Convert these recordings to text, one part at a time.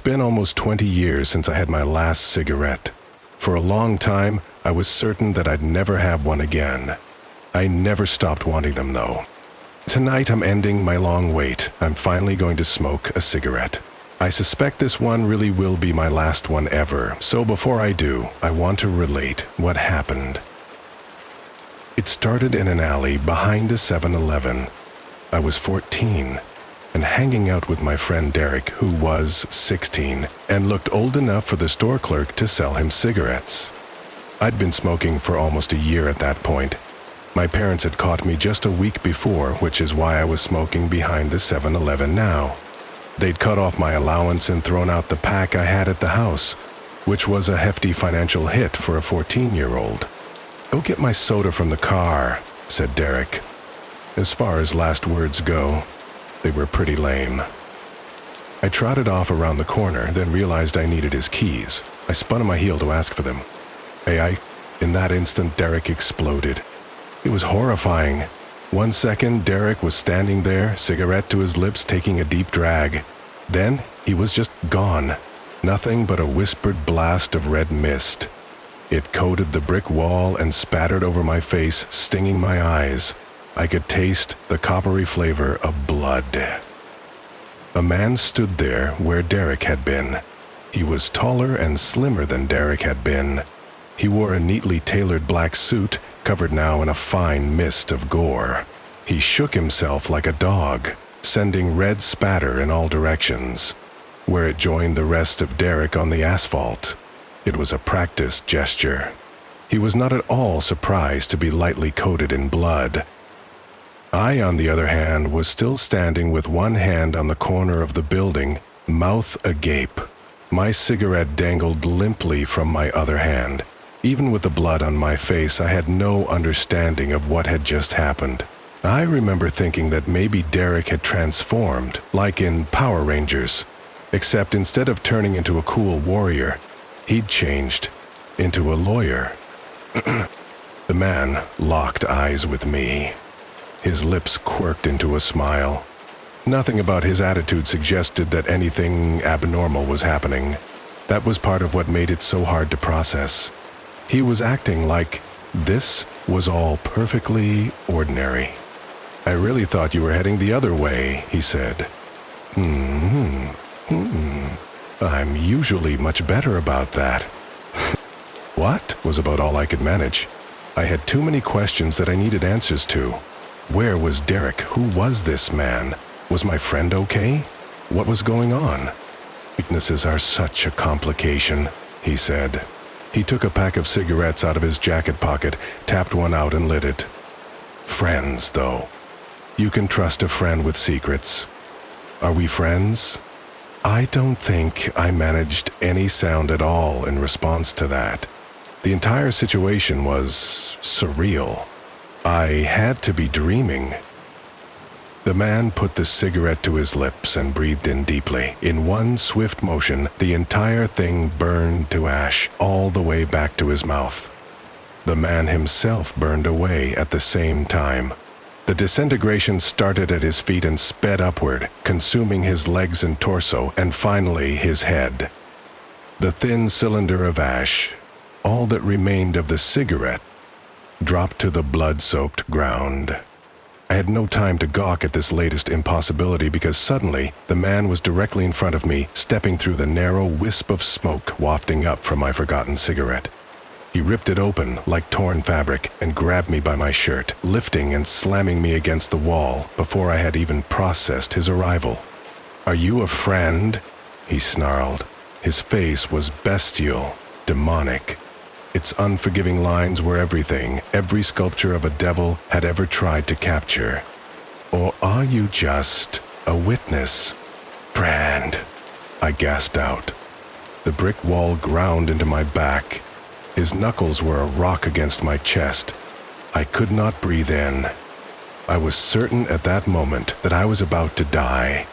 been almost 20 years since I had my last cigarette. For a long time, I was certain that I'd never have one again. I never stopped wanting them, though. Tonight, I'm ending my long wait. I'm finally going to smoke a cigarette. I suspect this one really will be my last one ever, so before I do, I want to relate what happened. It started in an alley behind a 7-Eleven. I was 14 and hanging out with my friend Derek, who was 16 and looked old enough for the store clerk to sell him cigarettes. I'd been smoking for almost a year at that point. My parents had caught me just a week before, which is why I was smoking behind the 7-Eleven now. They'd cut off my allowance and thrown out the pack I had at the house, which was a hefty financial hit for a 14-year-old. "Go get my soda from the car," said Derek. As far as last words go, they were pretty lame. I trotted off around the corner, then realized I needed his keys. I spun on my heel to ask for them. In that instant, Derek exploded. It was horrifying. One second, Derek was standing there, cigarette to his lips, taking a deep drag. Then, he was just gone. Nothing but a whispered blast of red mist. It coated the brick wall and spattered over my face, stinging my eyes. I could taste the coppery flavor of blood. A man stood there where Derek had been. He was taller and slimmer than Derek had been. He wore a neatly tailored black suit, covered now in a fine mist of gore. He shook himself like a dog, sending red spatter in all directions, where it joined the rest of Derek on the asphalt. It was a practiced gesture. He was not at all surprised to be lightly coated in blood. I, on the other hand, was still standing with one hand on the corner of the building, mouth agape. My cigarette dangled limply from my other hand. Even with the blood on my face, I had no understanding of what had just happened. I remember thinking that maybe Derek had transformed, like in Power Rangers, except instead of turning into a cool warrior, he'd changed into a lawyer. The man locked eyes with me. His lips quirked into a smile. Nothing about his attitude suggested that anything abnormal was happening. That was part of what made it so hard to process. He was acting like this was all perfectly ordinary. "I really thought you were heading the other way," he said. I'm usually much better about that." "What?" was about all I could manage. I had too many questions that I needed answers to. Where was Derek? Who was this man? Was my friend okay? What was going on? "Weaknesses are such a complication," he said. He took a pack of cigarettes out of his jacket pocket, tapped one out and lit it. "Friends, though. You can trust a friend with secrets. Are we friends?" I don't think I managed any sound at all in response to that. The entire situation was surreal. I had to be dreaming. The man put the cigarette to his lips and breathed in deeply. In one swift motion, the entire thing burned to ash, all the way back to his mouth. The man himself burned away at the same time. The disintegration started at his feet and sped upward, consuming his legs and torso, and finally his head. The thin cylinder of ash, all that remained of the cigarette, dropped to the blood-soaked ground. I had no time to gawk at this latest impossibility because suddenly the man was directly in front of me, stepping through the narrow wisp of smoke wafting up from my forgotten cigarette. He ripped it open like torn fabric and grabbed me by my shirt, lifting and slamming me against the wall before I had even processed his arrival. "Are you a friend?" he snarled. His face was bestial, demonic. Its unforgiving lines were everything every sculpture of a devil had ever tried to capture. "Or are you just a witness?" "Friend," I gasped out. The brick wall ground into my back. His knuckles were a rock against my chest. I could not breathe in. I was certain at that moment that I was about to die.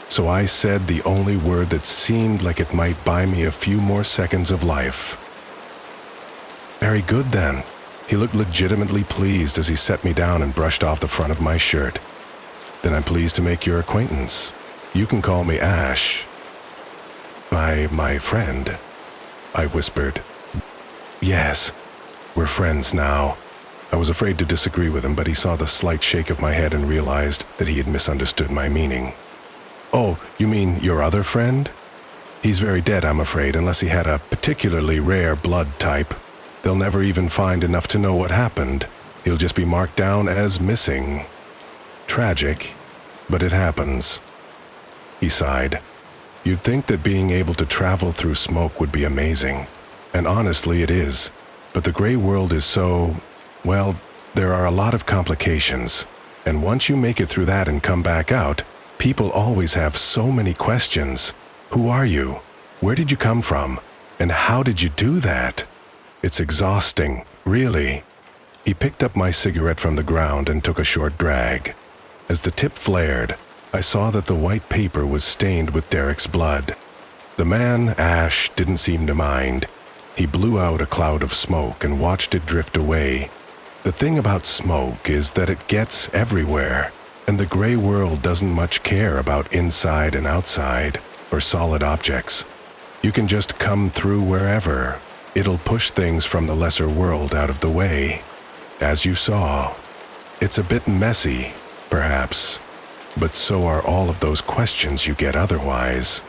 So I said the only word that seemed like it might buy me a few more seconds of life. "Very good, then." He looked legitimately pleased as he set me down and brushed off the front of my shirt. "Then I'm pleased to make your acquaintance. You can call me Ash." I my friend?" I whispered. "Yes, we're friends now." I was afraid to disagree with him, but he saw the slight shake of my head and realized that he had misunderstood my meaning. "Oh, you mean your other friend? He's very dead, I'm afraid, unless he had a particularly rare blood type. They'll never even find enough to know what happened. He'll just be marked down as missing. Tragic, but it happens." He sighed. "You'd think that being able to travel through smoke would be amazing. And honestly, it is. But the gray world is so... well, there are a lot of complications. And once you make it through that and come back out, people always have so many questions. Who are you? Where did you come from? And how did you do that? It's exhausting, really." He picked up my cigarette from the ground and took a short drag. As the tip flared, I saw that the white paper was stained with Derek's blood. The man, Ash, didn't seem to mind. He blew out a cloud of smoke and watched it drift away. The thing about smoke is that it gets everywhere, and the gray world doesn't much care about inside and outside, or solid objects. You can just come through wherever. It'll push things from the lesser world out of the way. As you saw, it's a bit messy, perhaps, but so are all of those questions you get otherwise.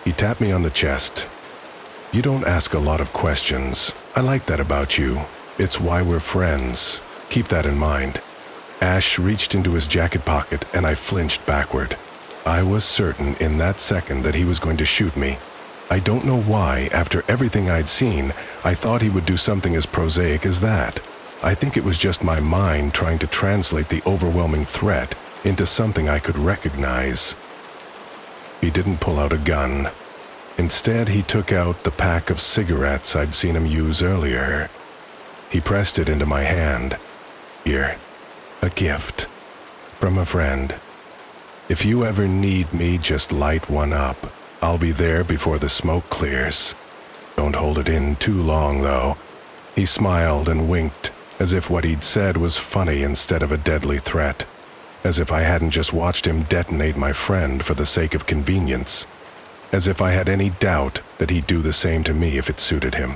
He tapped me on the chest. "You don't ask a lot of questions. I like that about you. It's why we're friends. Keep that in mind." Ash reached into his jacket pocket and I flinched backward. I was certain in that second that he was going to shoot me. I don't know why, after everything I'd seen, I thought he would do something as prosaic as that. I think it was just my mind trying to translate the overwhelming threat into something I could recognize. He didn't pull out a gun. Instead, he took out the pack of cigarettes I'd seen him use earlier. He pressed it into my hand. "Here, a gift from a friend. If you ever need me, just light one up. I'll be there before the smoke clears. Don't hold it in too long, though." He smiled and winked, as if what he'd said was funny instead of a deadly threat. As if I hadn't just watched him detonate my friend for the sake of convenience. As if I had any doubt that he'd do the same to me if it suited him.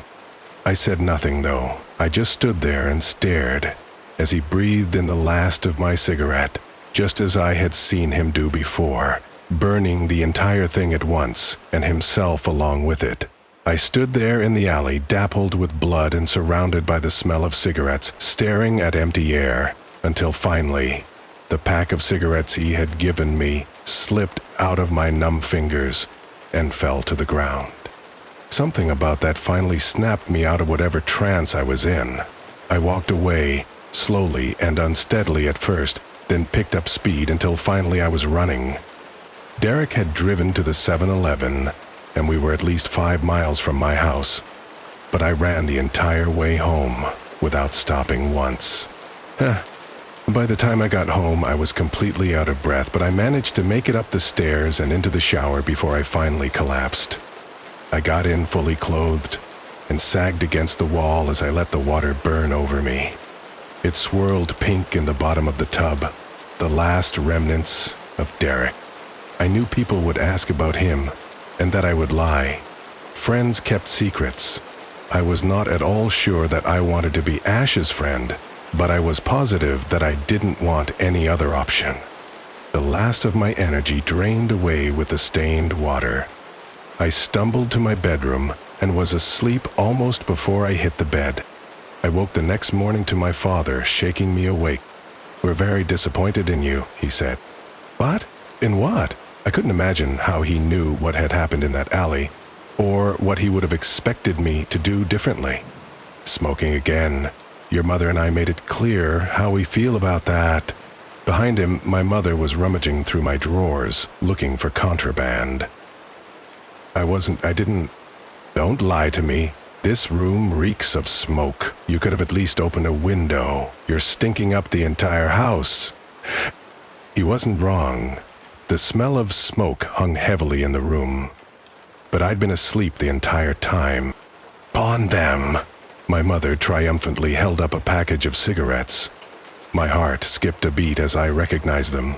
I said nothing, though. I just stood there and stared as he breathed in the last of my cigarette, just as I had seen him do before, burning the entire thing at once, and himself along with it. I stood there in the alley, dappled with blood and surrounded by the smell of cigarettes, staring at empty air, until finally, the pack of cigarettes he had given me slipped out of my numb fingers and fell to the ground. Something about that finally snapped me out of whatever trance I was in. I walked away, slowly and unsteadily at first, then picked up speed until finally I was running. Derek had driven to the 7-Eleven, and we were at least 5 miles from my house. But I ran the entire way home, without stopping once. By the time I got home, I was completely out of breath, but I managed to make it up the stairs and into the shower before I finally collapsed. I got in fully clothed, and sagged against the wall as I let the water burn over me. It swirled pink in the bottom of the tub, the last remnants of Derek. I knew people would ask about him, and that I would lie. Friends kept secrets. I was not at all sure that I wanted to be Ash's friend, but I was positive that I didn't want any other option. The last of my energy drained away with the stained water. I stumbled to my bedroom and was asleep almost before I hit the bed. I woke the next morning to my father shaking me awake. "We're very disappointed in you," he said. "What? In what?" I couldn't imagine how he knew what had happened in that alley, or what he would have expected me to do differently. "Smoking again. Your mother and I made it clear how we feel about that." Behind him, my mother was rummaging through my drawers, looking for contraband. Don't lie to me. This room reeks of smoke. You could have at least opened a window. You're stinking up the entire house. He wasn't wrong. The smell of smoke hung heavily in the room. But I'd been asleep the entire time. "Pawn them!" My mother triumphantly held up a package of cigarettes. My heart skipped a beat as I recognized them.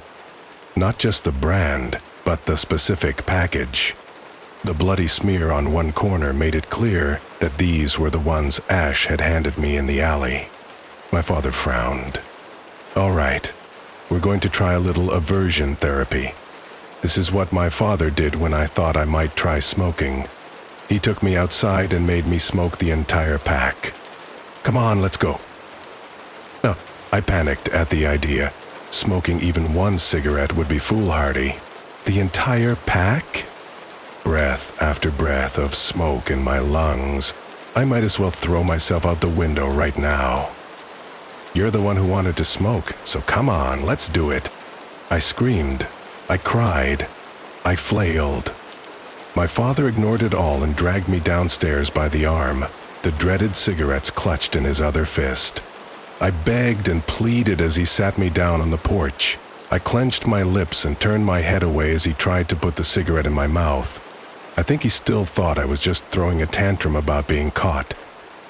Not just the brand, but the specific package. The bloody smear on one corner made it clear that these were the ones Ash had handed me in the alley. My father frowned. "All right, we're going to try a little aversion therapy. This is what my father did when I thought I might try smoking. He took me outside and made me smoke the entire pack. Come on, let's go." No, I panicked at the idea. Smoking even one cigarette would be foolhardy. The entire pack? Breath after breath of smoke in my lungs. I might as well throw myself out the window right now. "You're the one who wanted to smoke, so come on, let's do it." I screamed. I cried. I flailed. My father ignored it all and dragged me downstairs by the arm, the dreaded cigarettes clutched in his other fist. I begged and pleaded as he sat me down on the porch. I clenched my lips and turned my head away as he tried to put the cigarette in my mouth. I think he still thought I was just throwing a tantrum about being caught,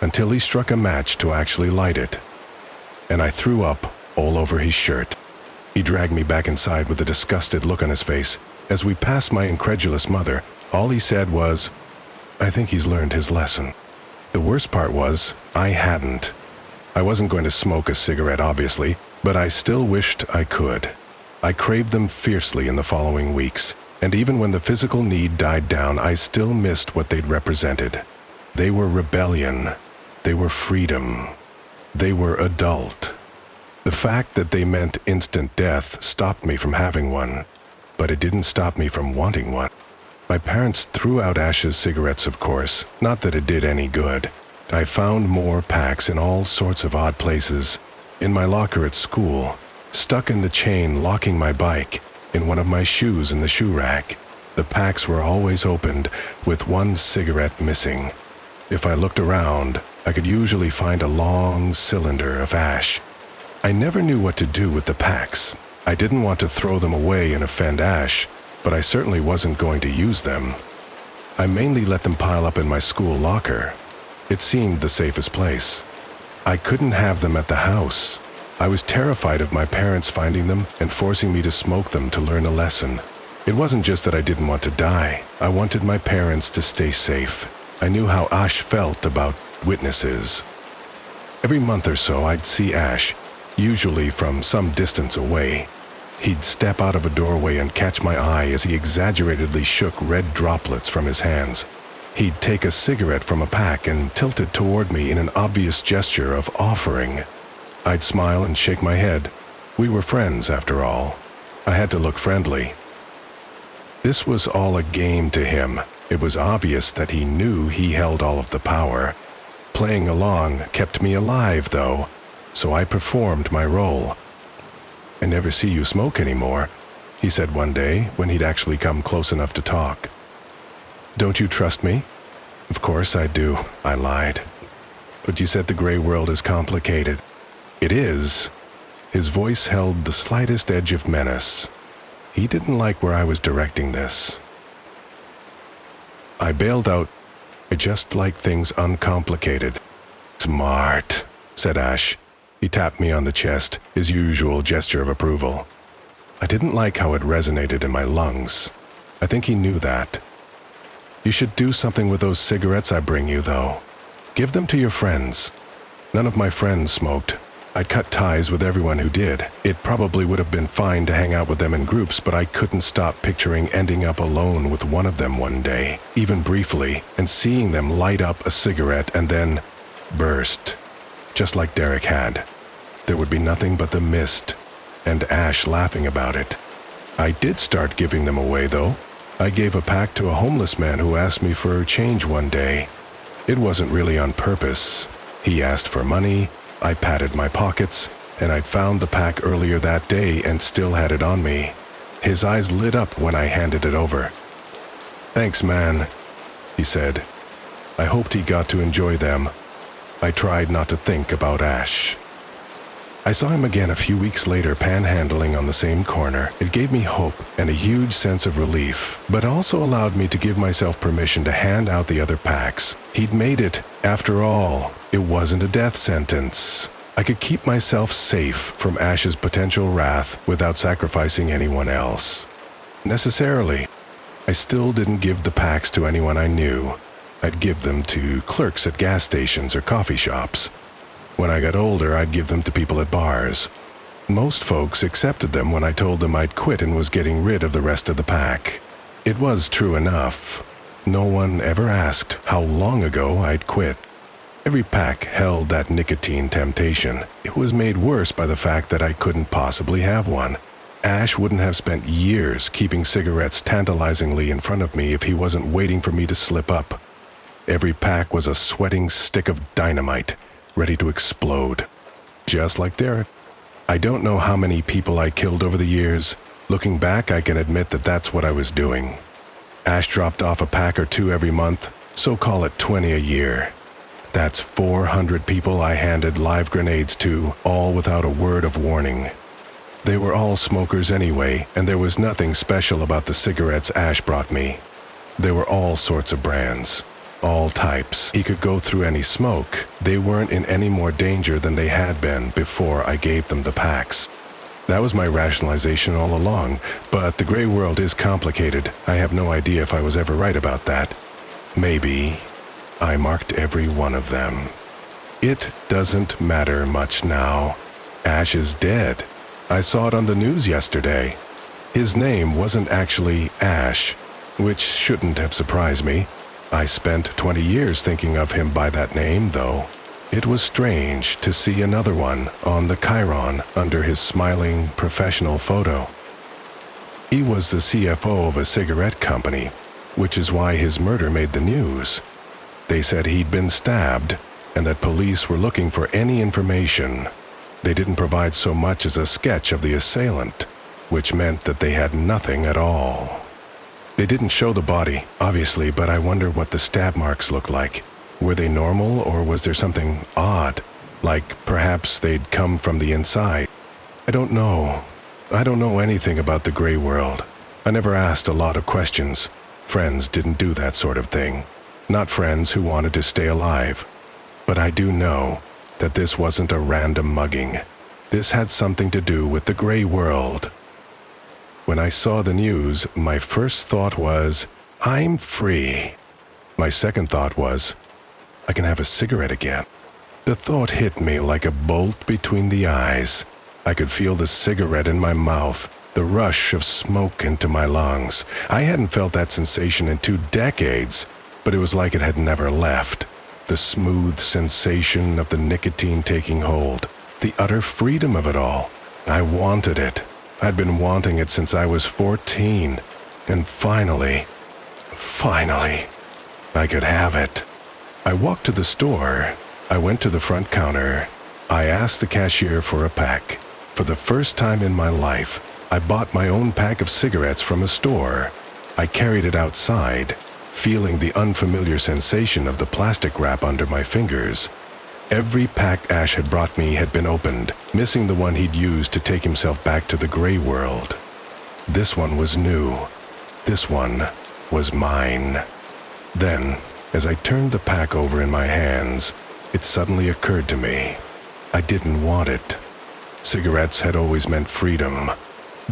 until he struck a match to actually light it. And I threw up all over his shirt. He dragged me back inside with a disgusted look on his face. As we passed my incredulous mother, all he said was, "I think he's learned his lesson." The worst part was, I hadn't. I wasn't going to smoke a cigarette, obviously, but I still wished I could. I craved them fiercely in the following weeks, and even when the physical need died down, I still missed what they'd represented. They were rebellion. They were freedom. They were adult. The fact that they meant instant death stopped me from having one, but it didn't stop me from wanting one. My parents threw out Ash's cigarettes, of course, not that it did any good. I found more packs in all sorts of odd places. In my locker at school, stuck in the chain locking my bike, in one of my shoes in the shoe rack. The packs were always opened, with one cigarette missing. If I looked around, I could usually find a long cylinder of ash. I never knew what to do with the packs. I didn't want to throw them away and offend Ash, but I certainly wasn't going to use them. I mainly let them pile up in my school locker. It seemed the safest place. I couldn't have them at the house. I was terrified of my parents finding them and forcing me to smoke them to learn a lesson. It wasn't just that I didn't want to die. I wanted my parents to stay safe. I knew how Ash felt about witnesses. Every month or so, I'd see Ash, usually from some distance away. He'd step out of a doorway and catch my eye as he exaggeratedly shook red droplets from his hands. He'd take a cigarette from a pack and tilt it toward me in an obvious gesture of offering. I'd smile and shake my head. We were friends, after all. I had to look friendly. This was all a game to him. It was obvious that he knew he held all of the power. Playing along kept me alive, though, so I performed my role. "I never see you smoke anymore," he said one day when he'd actually come close enough to talk. "Don't you trust me?" "Of course I do," I lied. "But you said the gray world is complicated." "It is." His voice held the slightest edge of menace. He didn't like where I was directing this. I bailed out. "I just like things uncomplicated." "Smart," said Ash. He tapped me on the chest, his usual gesture of approval. I didn't like how it resonated in my lungs. I think he knew that. "You should do something with those cigarettes I bring you, though. Give them to your friends." None of my friends smoked. I'd cut ties with everyone who did. It probably would have been fine to hang out with them in groups, but I couldn't stop picturing ending up alone with one of them one day, even briefly, and seeing them light up a cigarette and then burst, just like Derek had. There would be nothing but the mist, and Ash laughing about it. I did start giving them away, though. I gave a pack to a homeless man who asked me for change one day. It wasn't really on purpose. He asked for money, I patted my pockets, and I'd found the pack earlier that day and still had it on me. His eyes lit up when I handed it over. "Thanks, man," he said. I hoped he got to enjoy them. I tried not to think about Ash. I saw him again a few weeks later panhandling on the same corner. It gave me hope and a huge sense of relief, but also allowed me to give myself permission to hand out the other packs. He'd made it. After all, it wasn't a death sentence. I could keep myself safe from Ash's potential wrath without sacrificing anyone else. Necessarily. I still didn't give the packs to anyone I knew. I'd give them to clerks at gas stations or coffee shops. When I got older, I'd give them to people at bars. Most folks accepted them when I told them I'd quit and was getting rid of the rest of the pack. It was true enough. No one ever asked how long ago I'd quit. Every pack held that nicotine temptation. It was made worse by the fact that I couldn't possibly have one. Ash wouldn't have spent years keeping cigarettes tantalizingly in front of me if he wasn't waiting for me to slip up. Every pack was a sweating stick of dynamite, ready to explode. Just like Derek. I don't know how many people I killed over the years. Looking back, I can admit that that's what I was doing. Ash dropped off a pack or two every month, so call it 20 a year. That's 400 people I handed live grenades to, all without a word of warning. They were all smokers anyway, and there was nothing special about the cigarettes Ash brought me. They were all sorts of brands, all types. He could go through any smoke. They weren't in any more danger than they had been before I gave them the packs. That was my rationalization all along, but the gray world is complicated. I have no idea if I was ever right about that. Maybe. I marked every one of them. It doesn't matter much now. Ash is dead. I saw it on the news yesterday. His name wasn't actually Ash, which shouldn't have surprised me. I spent 20 years thinking of him by that name, though. It was strange to see another one on the chyron under his smiling professional photo. He was the CFO of a cigarette company, which is why his murder made the news. They said he'd been stabbed and that police were looking for any information. They didn't provide so much as a sketch of the assailant, which meant that they had nothing at all. They didn't show the body, obviously, but I wonder what the stab marks looked like. Were they normal, or was there something odd, like perhaps they'd come from the inside? I don't know. I don't know anything about the gray world. I never asked a lot of questions. Friends didn't do that sort of thing. Not friends who wanted to stay alive. But I do know that this wasn't a random mugging. This had something to do with the gray world. When I saw the news, my first thought was, I'm free. My second thought was, I can have a cigarette again. The thought hit me like a bolt between the eyes. I could feel the cigarette in my mouth, the rush of smoke into my lungs. I hadn't felt that sensation in 2 decades, but it was like it had never left. The smooth sensation of the nicotine taking hold, the utter freedom of it all. I wanted it. I'd been wanting it since I was 14, and finally, I could have it. I walked to the store. I went to the front counter. I asked the cashier for a pack. For the first time in my life, I bought my own pack of cigarettes from a store. I carried it outside, feeling the unfamiliar sensation of the plastic wrap under my fingers. Every pack Ash had brought me had been opened, missing the one he'd used to take himself back to the gray world. This one was new. This one was mine. Then, as I turned the pack over in my hands, it suddenly occurred to me. I didn't want it. Cigarettes had always meant freedom.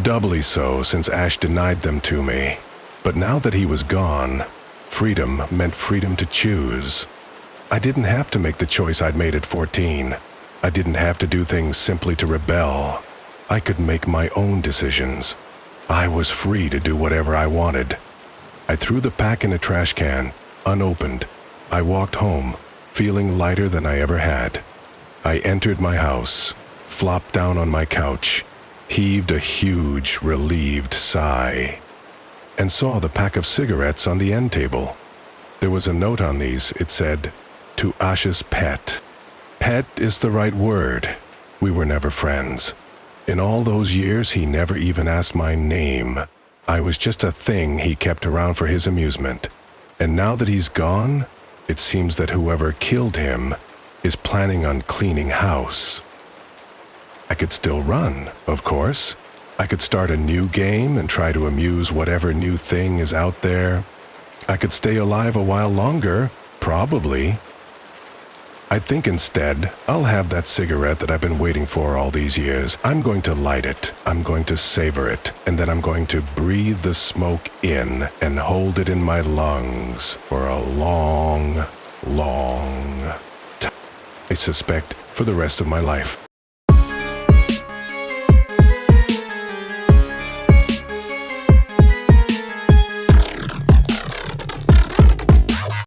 Doubly so since Ash denied them to me. But now that he was gone, freedom meant freedom to choose. I didn't have to make the choice I'd made at 14. I didn't have to do things simply to rebel. I could make my own decisions. I was free to do whatever I wanted. I threw the pack in a trash can, unopened. I walked home, feeling lighter than I ever had. I entered my house, flopped down on my couch, heaved a huge, relieved sigh, and saw the pack of cigarettes on the end table. There was a note on these. It said, "To Ash's pet." Pet is the right word. We were never friends. In all those years, he never even asked my name. I was just a thing he kept around for his amusement. And now that he's gone, it seems that whoever killed him is planning on cleaning house. I could still run, of course. I could start a new game and try to amuse whatever new thing is out there. I could stay alive a while longer, probably. I think instead, I'll have that cigarette that I've been waiting for all these years. I'm going to light it, I'm going to savor it, and then I'm going to breathe the smoke in and hold it in my lungs for a long time. I suspect for the rest of my life.